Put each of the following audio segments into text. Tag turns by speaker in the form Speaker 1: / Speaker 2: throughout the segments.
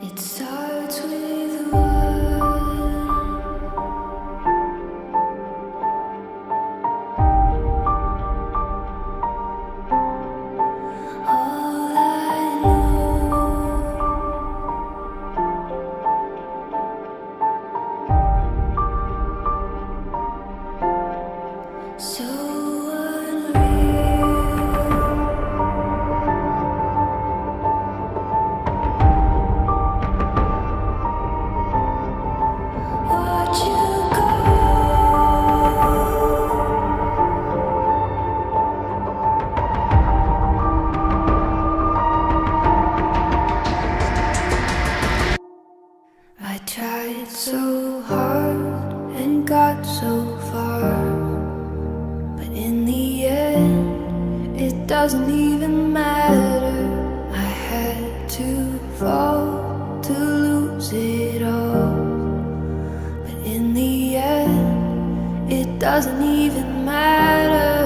Speaker 1: It starts with one. All I know, so unreal. Watch you go. I tried so hard and got so far, but in the end, it doesn't even matter. I had to fall to lose it all, but in the end, it doesn't even matter.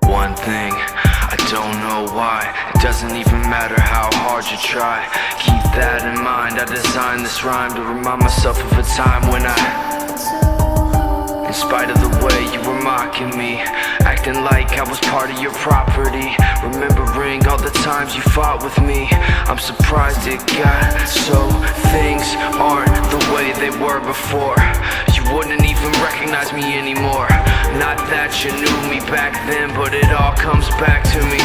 Speaker 2: One thing, I don't know why. It doesn't even matter how hard you try. Keep that in mind. I designed this rhyme to remind myself of a time when in spite of the way you were mocking me, acting like I was part of your property, remembering all the times you fought with me, I'm surprised it got so. Things aren't the way they were before. You wouldn't even recognize me anymore. Not that you knew me back then, but it all comes back to me.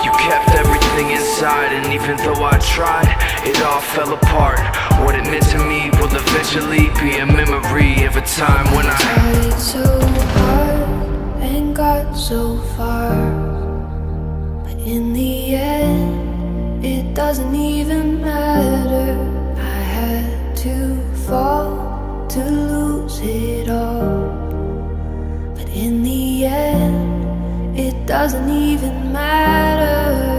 Speaker 2: You kept everything inside, and even though I tried, it all fell apart. What it meant to me will eventually be a memory of a time when I
Speaker 1: tried so hard and got so far, but in the end, it doesn't even matter. I had to fall to lose it all, but in the end, it doesn't even matter.